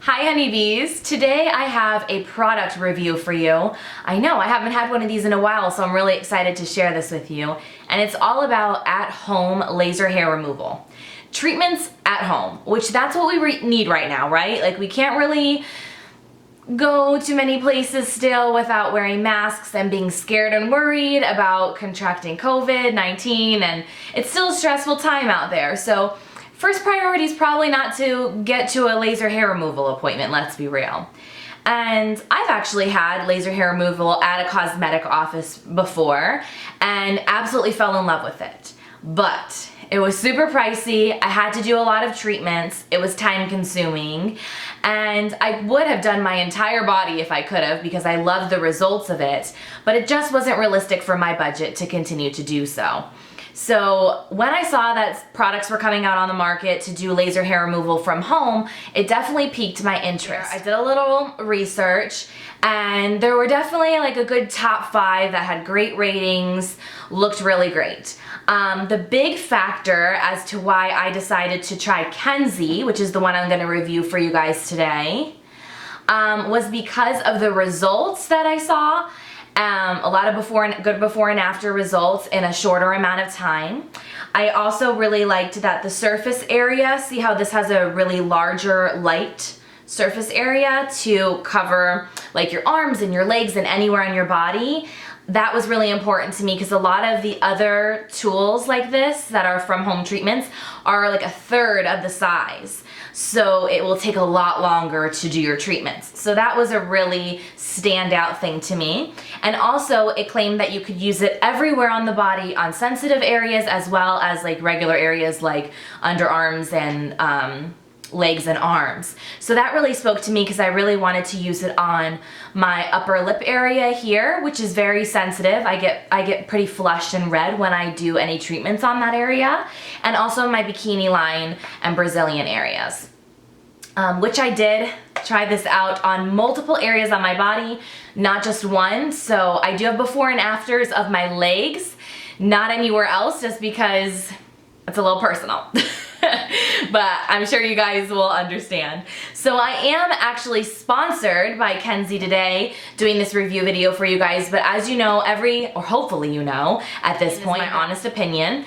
Hi honeybees! Today I have a product review for you. I know, I haven't had one of these in a while, so I'm really excited to share this with you. And it's all about at-home laser hair removal. Treatments at home, which that's what we need right now, right? Like we can't really go to many places still without wearing masks and being scared and worried about contracting COVID-19, and it's still a stressful time out there. So first priority is probably not to get to a laser hair removal appointment, let's be real. And I've actually had laser hair removal at a cosmetic office before and absolutely fell in love with it. But it was super pricey, I had to do a lot of treatments, it was time consuming, and I would have done my entire body if I could have because I loved the results of it, but it just wasn't realistic for my budget to continue to do so. So when I saw that products were coming out on the market to do laser hair removal from home, it definitely piqued my interest. I did a little research and there were definitely like a good top 5 that had great ratings, looked really great. The big factor as to why I decided to try Kenzie, which is the one I'm going to review for you guys today, was because of the results that I saw. A lot of good before and after results in a shorter amount of time. I also really liked that the surface area, see how this has a really larger light surface area to cover like your arms and your legs and anywhere on your body. That was really important to me because a lot of the other tools like this that are from home treatments are like a third of the size. So it will take a lot longer to do your treatments. So that was a really standout thing to me. And also it claimed that you could use it everywhere on the body, on sensitive areas as well as like regular areas like underarms and legs and arms. So that really spoke to me because I really wanted to use it on my upper lip area here, which is very sensitive. I get pretty flushed and red when I do any treatments on that area, and also my bikini line and Brazilian areas. Which I did try this out on multiple areas on my body, not just one. So I do have before and afters of my legs, not anywhere else, just because it's a little personal. But I'm sure you guys will understand. So I am actually sponsored by Kenzie today doing this review video for you guys, but as you know, or hopefully you know at this point, my honest opinion,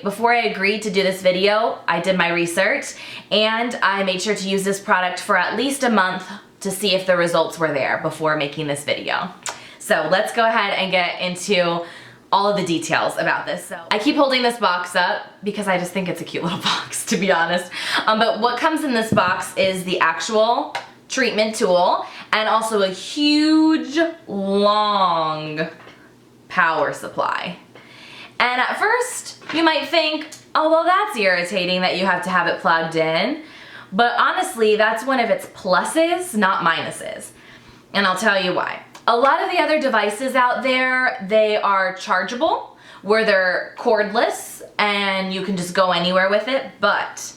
before I agreed to do this video, I did my research and I made sure to use this product for at least a month to see if the results were there before making this video. So let's go ahead and get into all of the details about this. So I keep holding this box up because I just think it's a cute little box, to be honest. But what comes in this box is the actual treatment tool and also a huge, long power supply. And at first, you might think, oh, well, that's irritating that you have to have it plugged in. But honestly, that's one of its pluses, not minuses. And I'll tell you why. A lot of the other devices out there, they are chargeable, where they're cordless and you can just go anywhere with it, but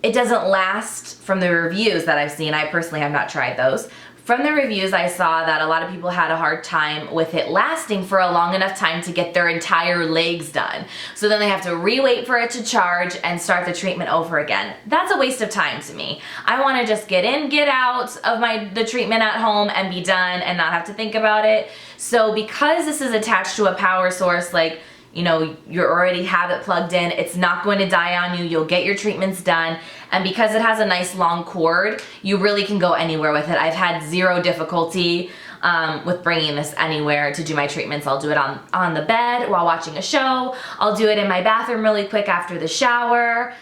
it doesn't last. From the reviews that I've seen, I personally have not tried those. From the reviews I saw that a lot of people had a hard time with it lasting for a long enough time to get their entire legs done. So then they have to re-wait for it to charge and start the treatment over again. That's a waste of time to me. I want to just get in, get out of the treatment at home and be done and not have to think about it. So because this is attached to a power source, like, you know, you already have it plugged in, it's not going to die on you, you'll get your treatments done, and because it has a nice long cord, you really can go anywhere with it. I've had zero difficulty with bringing this anywhere to do my treatments. I'll do it on the bed while watching a show, I'll do it in my bathroom really quick after the shower,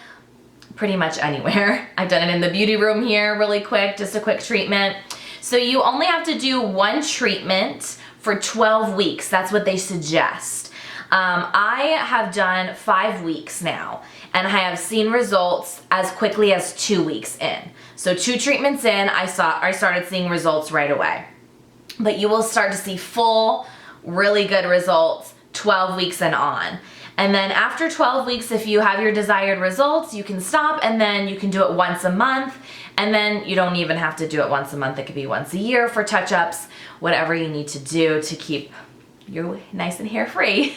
pretty much anywhere. I've done it in the beauty room here really quick, just a quick treatment. So you only have to do one treatment for 12 weeks, that's what they suggest. I have done 5 weeks now and I have seen results as quickly as 2 weeks in. So 2 treatments in, I started seeing results right away. But you will start to see full, really good results 12 weeks and on. And then after 12 weeks, if you have your desired results, you can stop and then you can do it once a month. And then you don't even have to do it once a month. It could be once a year for touch-ups, whatever you need to do to keep you're nice and hair free.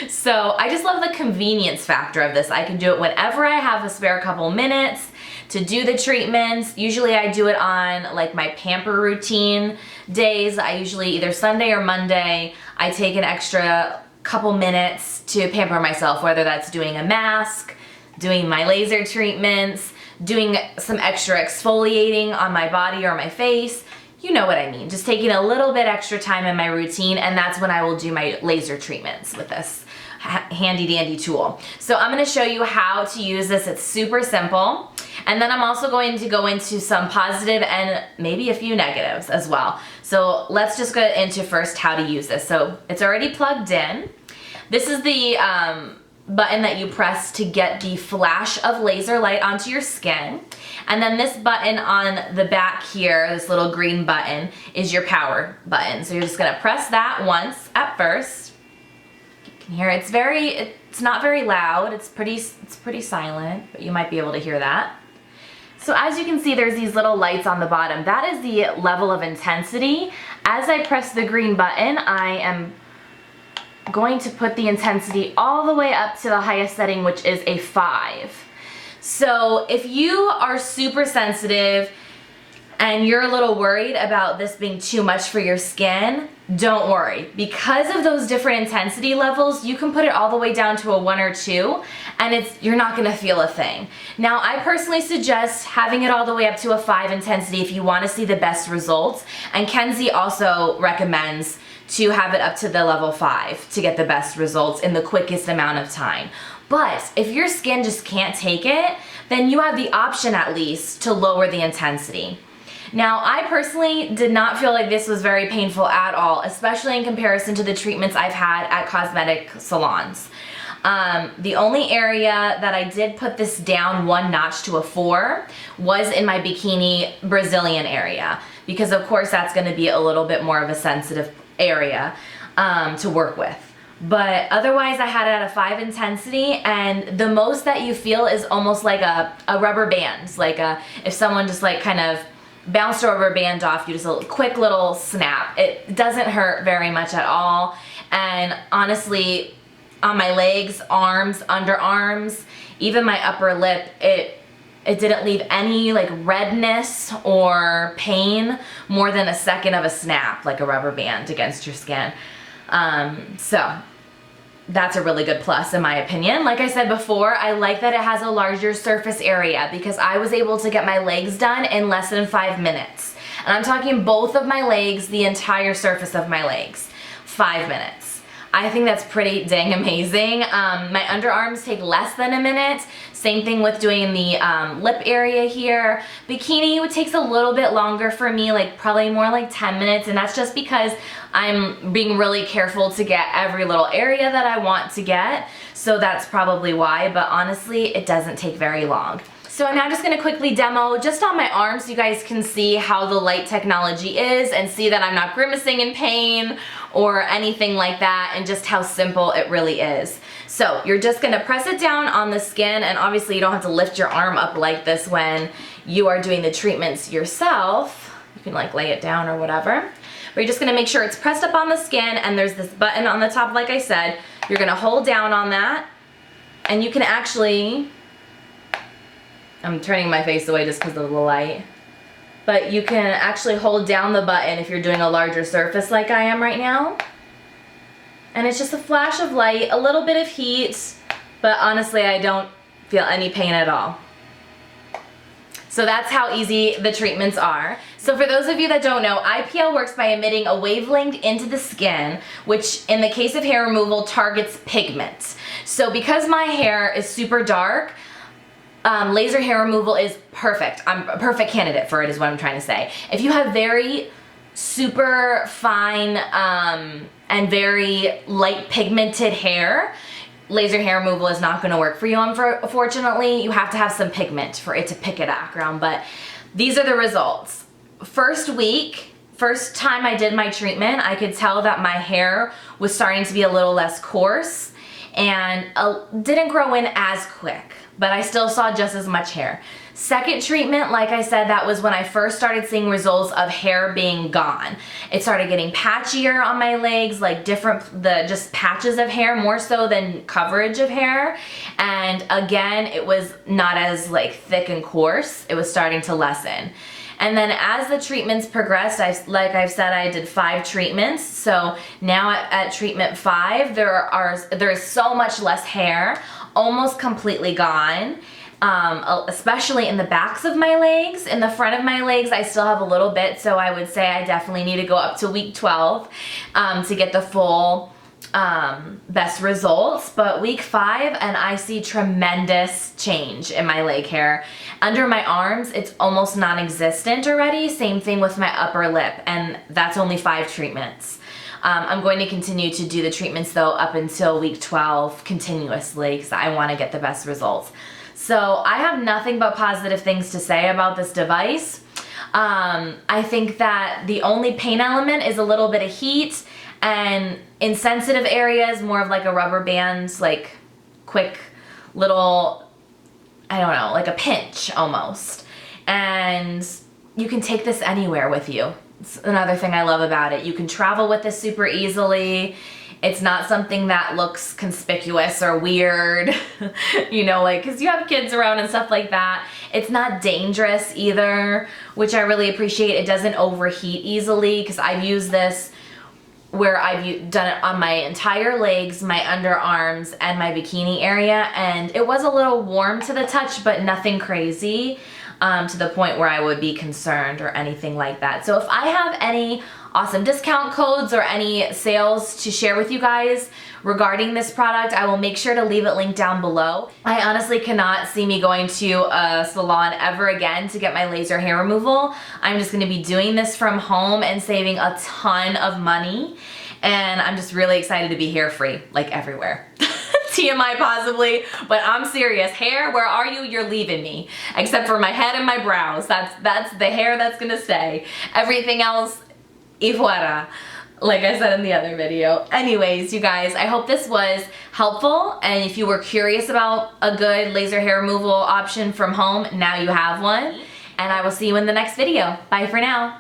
So I just love the convenience factor of this. I can do it whenever I have a spare couple minutes to do the treatments. Usually I do it on like my pamper routine days. I usually either Sunday or Monday, I take an extra couple minutes to pamper myself, whether that's doing a mask, doing my laser treatments, doing some extra exfoliating on my body or my face. You know what I mean, just taking a little bit extra time in my routine, and that's when I will do my laser treatments with this handy dandy tool. So I'm gonna show you how to use this. It's super simple. And then I'm also going to go into some positive and maybe a few negatives as well. So let's just go into first how to use this. So it's already plugged in. This is the button that you press to get the flash of laser light onto your skin. And then this button on the back here, this little green button, is your power button. So you're just gonna press that once at first. You can hear it's not very loud, it's pretty silent, but you might be able to hear that. So as you can see, there's these little lights on the bottom. That is the level of intensity. As I press the green button, I am going to put the intensity all the way up to the highest setting, which is a 5. So if you are super sensitive and you're a little worried about this being too much for your skin, don't worry. Because of those different intensity levels, you can put it all the way down to a 1 or 2, and you're not gonna feel a thing. Now, I personally suggest having it all the way up to a 5 intensity if you wanna see the best results, and Kenzie also recommends to have it up to the level 5 to get the best results in the quickest amount of time. But if your skin just can't take it, then you have the option at least to lower the intensity. Now, I personally did not feel like this was very painful at all, especially in comparison to the treatments I've had at cosmetic salons. The only area that I did put this down 1 notch to a 4 was in my bikini Brazilian area, because of course that's going to be a little bit more of a sensitive area to work with. But otherwise I had it at a 5 intensity, and the most that you feel is almost like a rubber band, like if someone just like kind of bounced a rubber band off you, just a quick little snap. It doesn't hurt very much at all, and honestly on my legs, arms, underarms, even my upper lip, it didn't leave any like redness or pain more than a second of a snap, like a rubber band against your skin. So that's a really good plus in my opinion. Like I said before, I like that it has a larger surface area because I was able to get my legs done in less than 5 minutes. And I'm talking both of my legs, the entire surface of my legs, 5 minutes. I think that's pretty dang amazing. My underarms take less than a minute. Same thing with doing the lip area here. Bikini, it takes a little bit longer for me, like probably more like 10 minutes, and that's just because I'm being really careful to get every little area that I want to get. So that's probably why, but honestly, it doesn't take very long. So I'm now just gonna quickly demo just on my arms so you guys can see how the light technology is and see that I'm not grimacing in pain or anything like that, and just how simple it really is. So you're just gonna press it down on the skin, and obviously you don't have to lift your arm up like this when you are doing the treatments yourself. You can like lay it down or whatever. But you're just gonna make sure it's pressed up on the skin, and there's this button on the top like I said. You're gonna hold down on that, and you can actually, I'm turning my face away just because of the light, but you can actually hold down the button if you're doing a larger surface like I am right now. And it's just a flash of light, a little bit of heat, but honestly I don't feel any pain at all. So that's how easy the treatments are. So for those of you that don't know, IPL works by emitting a wavelength into the skin, which in the case of hair removal targets pigment. So because my hair is super dark, laser hair removal is perfect. I'm a perfect candidate for it is what I'm trying to say. If you have very super fine and very light pigmented hair, laser hair removal is not going to work for you. Unfortunately, you have to have some pigment for it to pick it background, but these are the results. First time I did my treatment, I could tell that my hair was starting to be a little less coarse and didn't grow in as quick. but I still saw just as much hair. Second treatment, like I said, that was when I first started seeing results of hair being gone. It started getting patchier on my legs, like just patches of hair more so than coverage of hair. And again, it was not as like thick and coarse. It was starting to lessen. And then as the treatments progressed, like I've said, I did 5 treatments. So now at treatment 5, there is so much less hair, almost completely gone. Especially in the backs of my legs. In the front of my legs, I still have a little bit, so I would say I definitely need to go up to week 12 to get the full best results. But week 5, and I see tremendous change in my leg hair. Under my arms, it's almost non-existent already. Same thing with my upper lip, and that's only 5 treatments. I'm going to continue to do the treatments though up until week 12 continuously because I want to get the best results. So I have nothing but positive things to say about this device. I think that the only pain element is a little bit of heat, and in sensitive areas, more of like a rubber band, like quick little, I don't know, like a pinch almost. And you can take this anywhere with you. It's another thing I love about it. You can travel with this super easily. It's not something that looks conspicuous or weird, you know, like, because you have kids around and stuff like that. It's not dangerous either, which I really appreciate. It doesn't overheat easily because I've used this where I've done it on my entire legs, my underarms, and my bikini area, and it was a little warm to the touch, but nothing crazy to the point where I would be concerned or anything like that. So if I have any awesome discount codes or any sales to share with you guys regarding this product, I will make sure to leave it linked down below. I honestly cannot see me going to a salon ever again to get my laser hair removal. I'm just gonna be doing this from home and saving a ton of money. And I'm just really excited to be hair free, like everywhere. TMI possibly, but I'm serious. Hair, where are you? You're leaving me. Except for my head and my brows. That's the hair that's gonna stay. Everything else, y fuera, like I said in the other video. Anyways, you guys, I hope this was helpful, and if you were curious about a good laser hair removal option from home, now you have one, and I will see you in the next video. Bye for now.